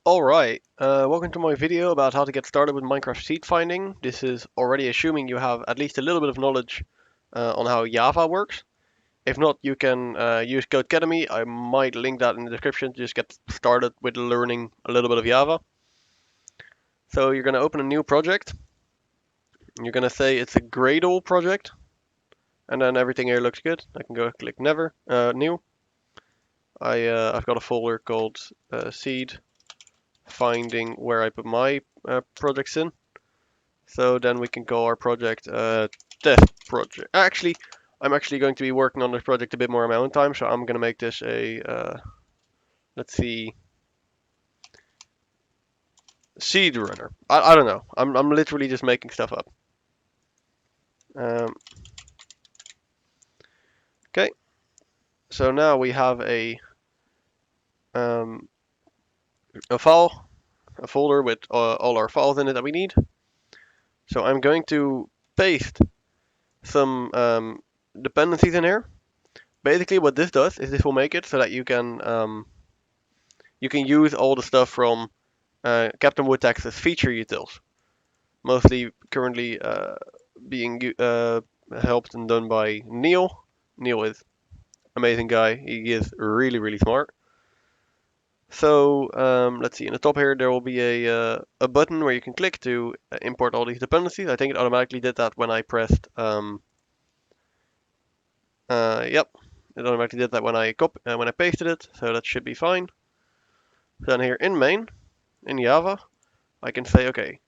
Alright, welcome to my video about how to get started with Minecraft seed finding. This is already assuming you have at least a little bit of knowledge on how Java works. If not, you can use Codecademy. I might link that in the description to just get started with learning a little bit of Java. So you're going to open a new project. You're going to say it's a Gradle project. And then everything here looks good. I can go click new. I've got a folder called seed finding where I put my projects in. So then we can call our project test project. Actually, I'm actually going to be working on this project a bit more on my own time, so I'm going to make this a, let's see, seed runner. I don't know. I'm literally just making stuff up. Okay, so now we have a file, a folder with all our files in it that we need. So I'm going to paste some dependencies in here. Basically, what this does is this will make it so that you can use all the stuff from Captain Woodtax's FeatureUtils, mostly currently being helped and done by Neil. Neil is amazing guy. He is really, really smart. So let's see. In the top here, there will be a button where you can click to import all these dependencies. I think it automatically did that when I pressed. Yep, it automatically did that when I pasted it. So that should be fine. Then here in main, in Java, I can say, okay,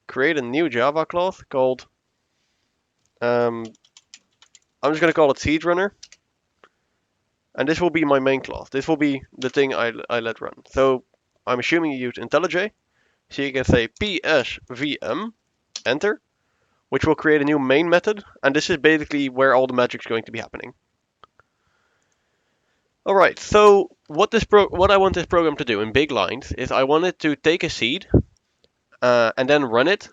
create a new Java class called. I'm just going to call it seed runner. And this will be my main class. This will be the thing I let run. So I'm assuming you use IntelliJ. So you can say psvm, enter, which will create a new main method. And this is basically where all the magic's going to be happening. Alright, so what I want this program to do in big lines is I want it to take a seed and then run it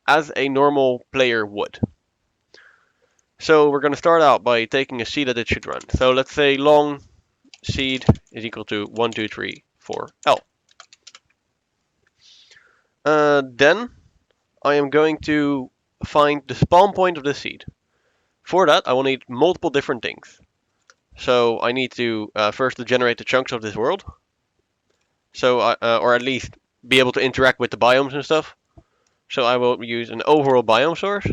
as a normal player would. So we're going to start out by taking a seed that it should run. So let's say long seed is equal to 1, 2, 3, 4, L. Then I am going to find the spawn point of the seed. For that, I will need multiple different things. So I need to first generate the chunks of this world. So or at least be able to interact with the biomes and stuff. So I will use an overworld biome source.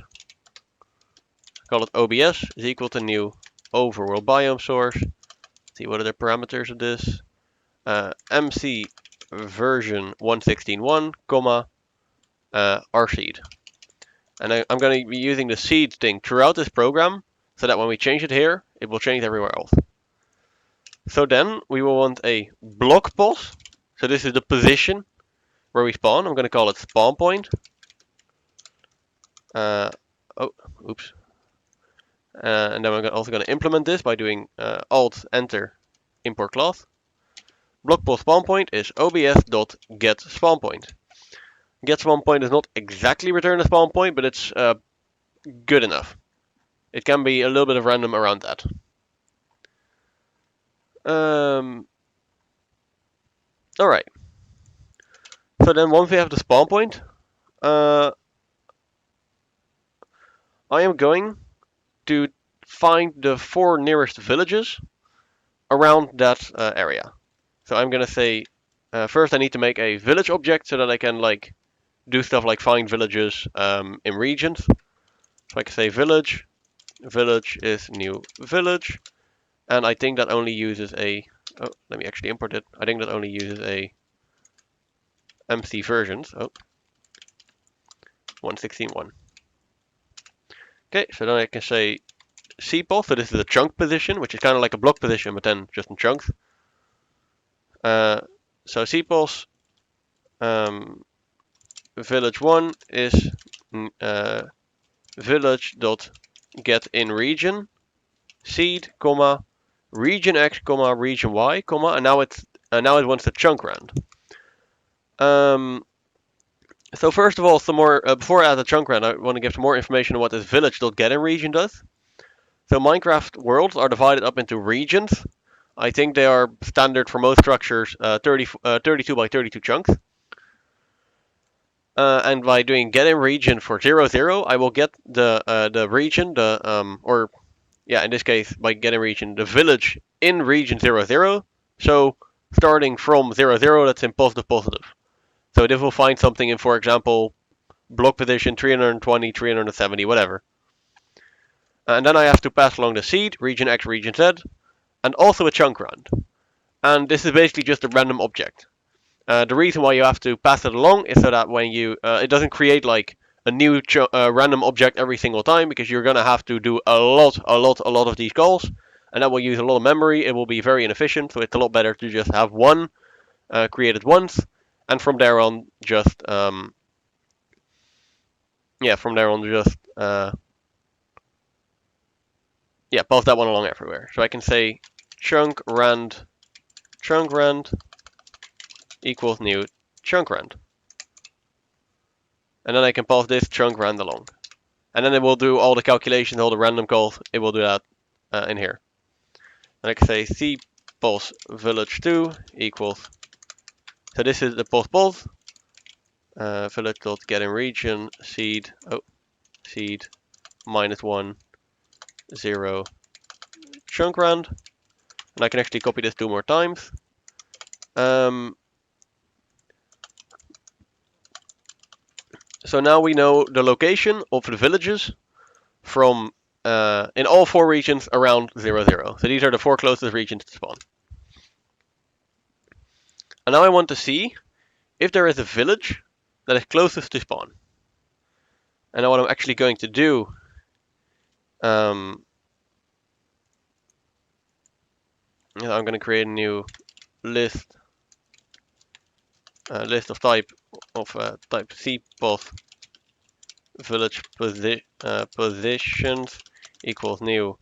Call it OBS is equal to new overworld biome source. Let's see what are the parameters of this. MC version 1.16.1, comma rseed. And I'm going to be using the seed thing throughout this program so that when we change it here, it will change everywhere else. So then we will want a block pos. So this is the position where we spawn. I'm going to call it spawn point. Oops. And then we're also going to implement this by doing alt enter import class. Block pos spawn point is obs.get spawn point. Get spawn point does not exactly return a spawn point, but it's good enough. It can be a little bit of random around that. Alright. So then once we have the spawn point, I am going to find the 4 nearest villages around that area. So I'm going to say, first I need to make a village object so that I can like do stuff like find villages in regions. So I can say village is new village. And I think that only uses a, let me actually import it. I think that only uses a MC versions. 1.16.1. Okay, so then I can say cpos, so this is a chunk position, which is kind of like a block position, but then just in chunks. So cpos village 1 is village.get in region seed, comma region x, comma region y, comma, and now it wants the chunk round. So first of all, some more before I add the chunk round, I want to give some more information on what this village.get in region does. So Minecraft worlds are divided up into regions. I think they are standard for most structures, 32 by 32 chunks. And by doing get in region for 0, 0, I will get the region, or yeah, in this case, by get in region, the village in region 0, 0. So starting from 0, 0, that's in positive, positive. So this will find something in, for example, block position 320, 370, whatever. And then I have to pass along the seed, region X, region Z, and also a chunk round. And this is basically just a random object. The reason why you have to pass it along is so that when you, it doesn't create like a new random object every single time, because you're gonna have to do a lot of these calls, and that will use a lot of memory. It will be very inefficient, so it's a lot better to just have one created once, and from there on just from there on just pass that one along everywhere. So I can say chunk rand equals new chunk rand. And then I can pass this chunk rand along. And then it will do all the calculations, all the random calls. It will do that in here. And I can say c pos village2 equals. So this is the pos village.getInRegion region seed -1 0 chunk rand. And I can actually copy this 2 more times. So now we know the location of the villages from in all 4 regions around 0, 0. So these are the 4 closest regions to spawn. And now I want to see if there is a village that is closest to spawn. And now what I'm actually going to do, I'm going to create a new list, list of type cpos village positions equals new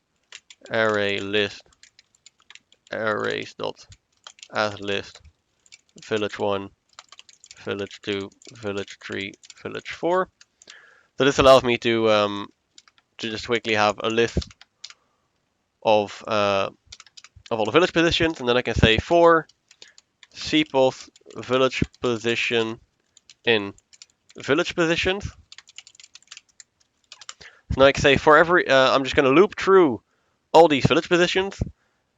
array list arrays dot as list village 1, village 2, village 3, village 4. So this allows me to just quickly have a list of all the village positions, and then I can say for cpos village position in village positions. So now I can say for every, I'm just going to loop through all these village positions,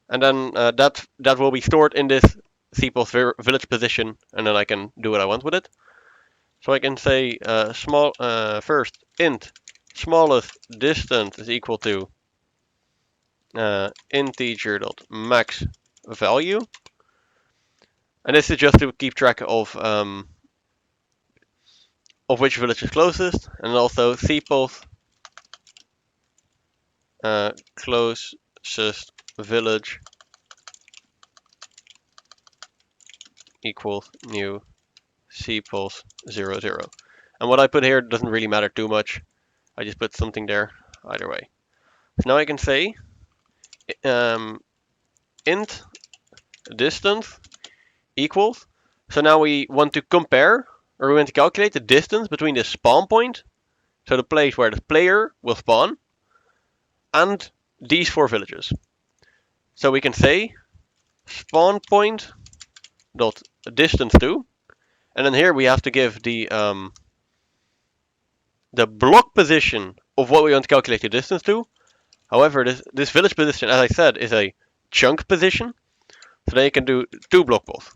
and then that will be stored in this cpos village position, and then I can do what I want with it. So I can say first int smallest distance is equal to integer.max value, and this is just to keep track of which village is closest, and also cpos closest village equals new cpos 0, 0. And what I put here doesn't really matter too much. I just put something there either way. So now I can say int distance equals. So now we want to compare, or we want to calculate the distance between the spawn point, so the place where the player will spawn, and these 4 villages. So we can say spawn point dot distance to, and then here we have to give the block position of what we want to calculate the distance to. However, this village position, as I said, is a chunk position, so then you can do 2 block balls.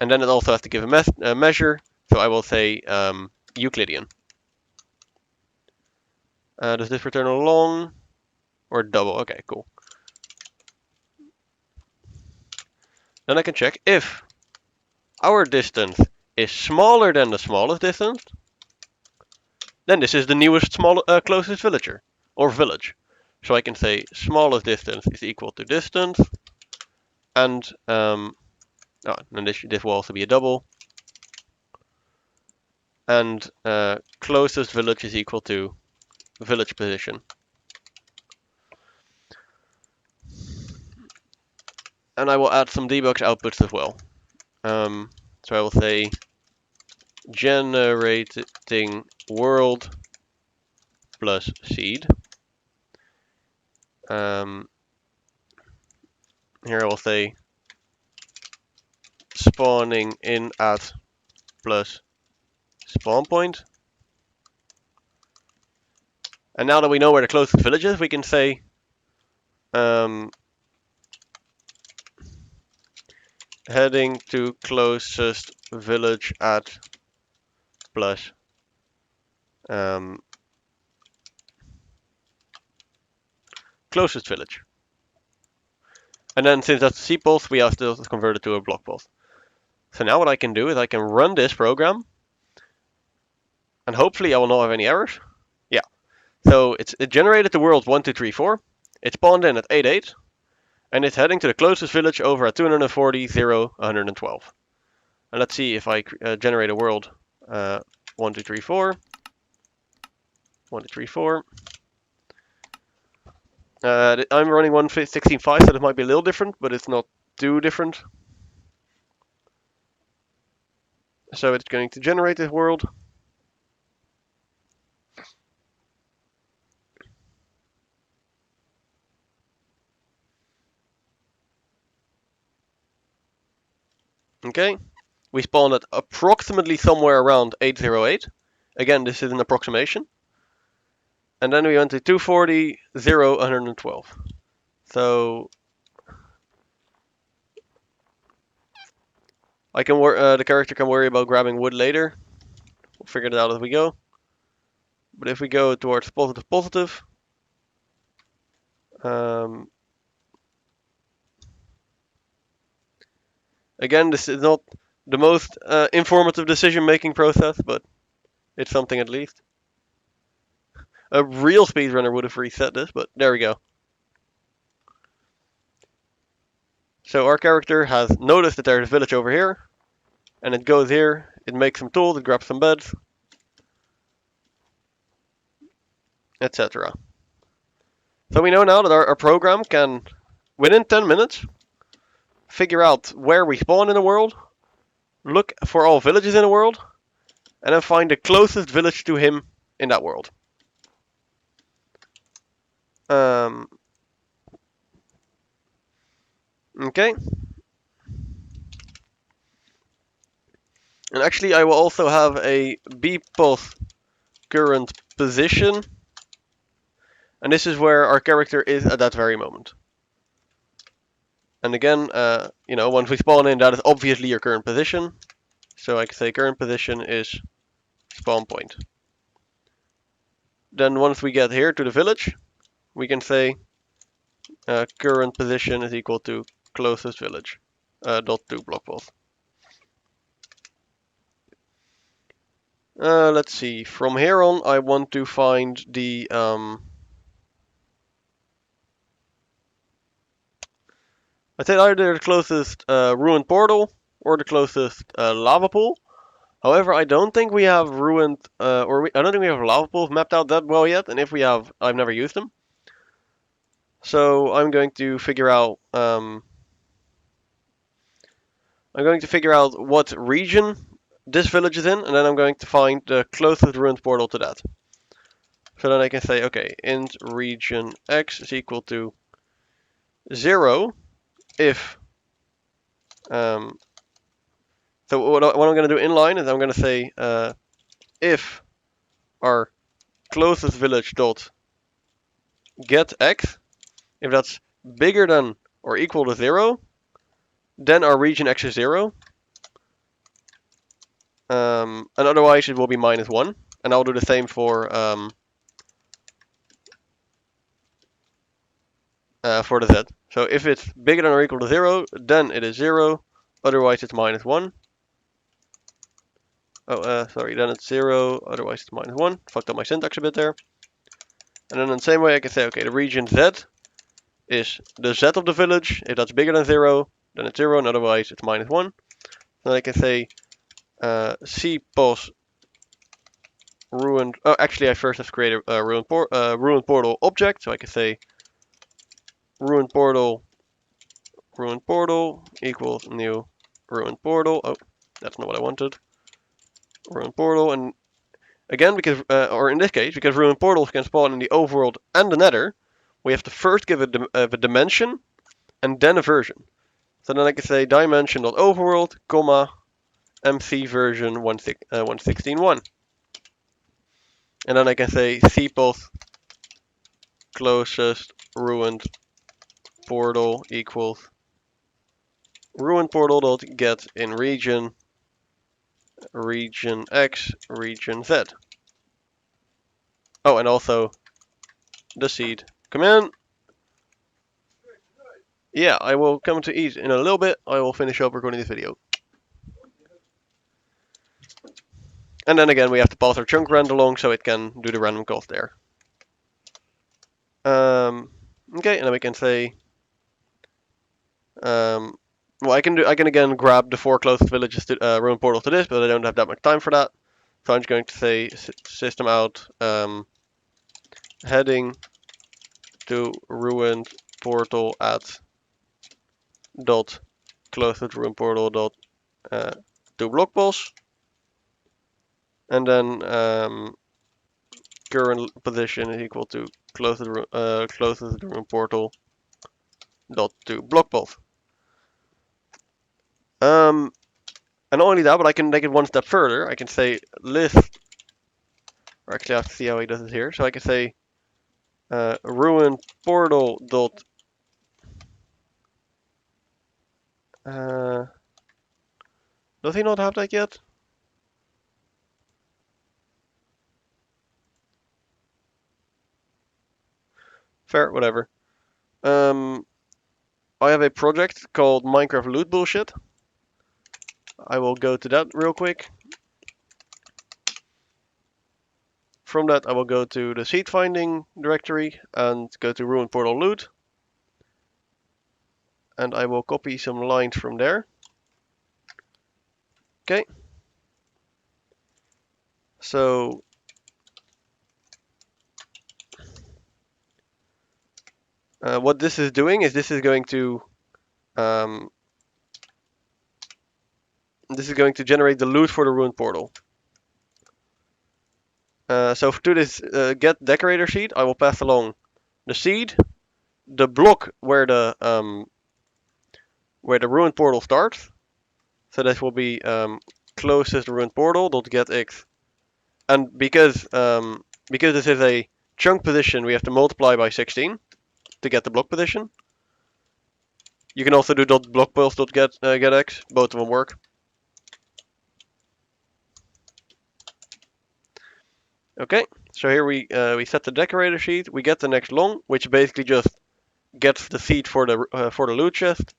And then it also has to give a measure, so I will say Euclidean. Does this return a long or double? Okay, cool. Then I can check if our distance is smaller than the smallest distance, then this is the newest closest villager or village. So I can say smallest distance is equal to distance, and then this will also be a double, and closest village is equal to village position. And I will add some debug outputs as well. So I will say generating world plus seed. Here I will say spawning in at plus spawn point. And now that we know where the closest village is, we can say heading to closest village at plus closest village. And then since that's a cpost, we have to convert it to a block post. So now what I can do is I can run this program, and hopefully I will not have any errors. Yeah. So it generated the world 1, 2, 3, 4. It spawned in at 8, 8. And it's heading to the closest village over at 240, 0, 112. And let's see if I generate a world 1, 2, 3, 4. 1, 2, 3, 4. I'm running 1.16.5, so it might be a little different, but it's not too different. So it's going to generate this world. Okay, we spawned at approximately somewhere around 808. Again, this is an approximation. And then we went to 240, 0, 112. So I can the character can worry about grabbing wood later. We'll figure it out as we go. But if we go towards positive, positive, again, this is not the most informative decision-making process, but it's something at least. A real speedrunner would have reset this, but there we go. So our character has noticed that there's a village over here, and it goes here, it makes some tools, it grabs some beds, etc. So we know now that our program can, within 10 minutes, figure out where we spawn in the world, look for all villages in the world, and then find the closest village to him in that world. Okay. And actually I will also have a bpost current position. And this is where our character is at that very moment. And again, once we spawn in, that is obviously your current position. So I can say current position is spawn point. Then once we get here to the village, we can say current position is equal to closest village dot to block post. Let's see. From here on, I want to find the I'd say either the closest ruined portal or the closest lava pool. However, I don't think we have ruined, I don't think we have lava pools mapped out that well yet. And if we have, I've never used them. So I'm going to figure out, what region this village is in, and then I'm going to find the closest ruined portal to that. So then I can say, okay, int region x is equal to 0 if so what I'm going to do inline is I'm going to say if our closest village dot get x, if that's bigger than or equal to 0, then our region x is 0, and otherwise it will be -1. And I'll do the same for the z. So if it's bigger than or equal to 0, then it is 0, otherwise it's -1. Oh, sorry, then it's 0, otherwise it's -1. Fucked up my syntax a bit there. And then in the same way I can say, okay, the region z is the z of the village. If that's bigger than 0, then it's 0, and otherwise it's -1. Then I can say cpos ruined. Oh, actually, I first have to create a ruined portal object. So I can say ruined portal equals new ruined portal. Oh, that's not what I wanted. Ruined portal, and again, because or in this case, because ruined portals can spawn in the overworld and the nether, we have to first give it a dimension and then a version. So then I can say dimension.overworld, comma, MC version 1.16.1. And then I can say cpoth closest ruined portal equals ruined portal.get in region X, region Z. Oh, and also the seed command. Yeah, I will come to eat in a little bit. I will finish up recording this video. And then again, we have to pass our chunk rand along so it can do the random calls there. Okay, and then we can say, well, I can again grab the 4 closest villages to ruined portal to this, but I don't have that much time for that. So I'm just going to say system out heading to ruined portal at dot closest ruined portal dot to block boss, and then current position is equal to closest ruined portal dot to block boss. And not only that, but I can take it one step further. I can say list, or actually I have to see how he does it here. So I can say ruined portal dot does he not have that yet? Fair, whatever. I have a project called Minecraft Loot Bullshit. I will go to that real quick. From that, I will go to the SeedFinding directory and go to Ruined Portal Loot. And I will copy some lines from there. Okay. So what this is doing is this is going to generate the loot for the Ruined Portal. So to this get decorator seed, I will pass along the seed, the block where the Ruined Portal starts. So this will be closest Ruined Portal dot get x, and because this is a chunk position, we have to multiply by 16 to get the block position. You can also do dot block pulse dot get x. Both of them work. Okay, so here we set the decorator seed. We get the next long, which basically just gets the seed for the loot chest,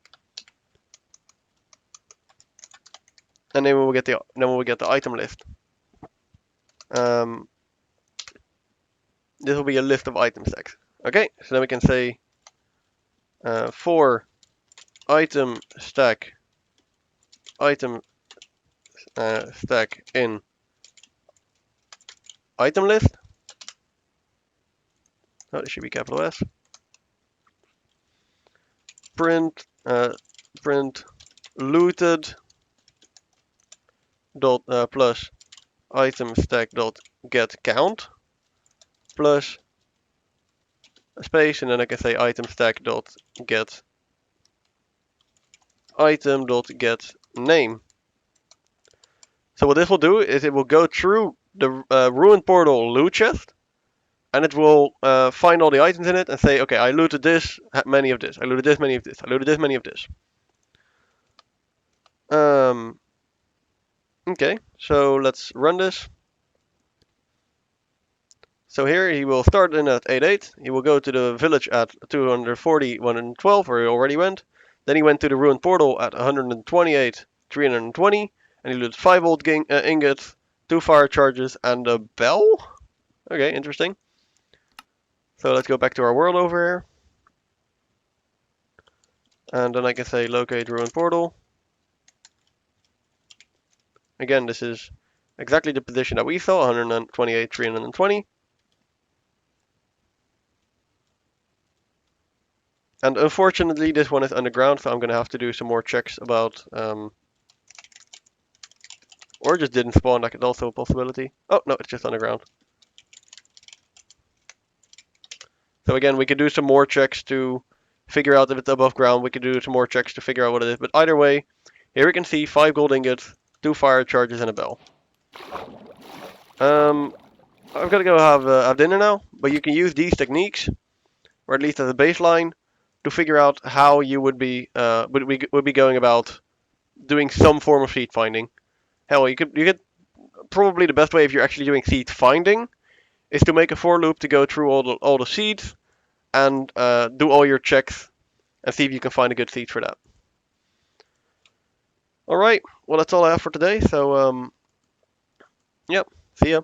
and then we will get the item list. This will be a list of item stacks. Okay, so then we can say for item stack stack in item list. Oh, it should be capital S. Print looted dot plus item stack dot get count plus a space, and then I can say item stack dot get item dot get name. So what this will do is it will go through the Ruined Portal loot chest, and it will find all the items in it and say, okay, I looted this many of this, I looted this many of this, I looted this many of this. Okay, so let's run this. So here he will start in at 88. He will go to the village at 240, 112, where he already went. Then he went to the Ruined Portal at 128, 320, and he looted 5 old ingots, 2 fire charges, and a bell. Okay, interesting. So let's go back to our world over here. And then I can say locate Ruined Portal. Again, this is exactly the position that we saw, 128, 320. And unfortunately, this one is underground, so I'm going to have to do some more checks about... or just didn't spawn, that is also a possibility. Oh, no, it's just underground. So again, we could do some more checks to figure out if it's above ground. We could do some more checks to figure out what it is. But either way, here we can see 5 gold ingots, 2 fire charges, and a bell. I've got to go have dinner now, but you can use these techniques, or at least as a baseline, to figure out how you would be going about doing some form of seed finding. Hell, you could probably the best way if you're actually doing seed finding is to make a for loop to go through all the seeds and do all your checks and see if you can find a good seed for that. All right, well that's all I have for today. So yeah, see ya.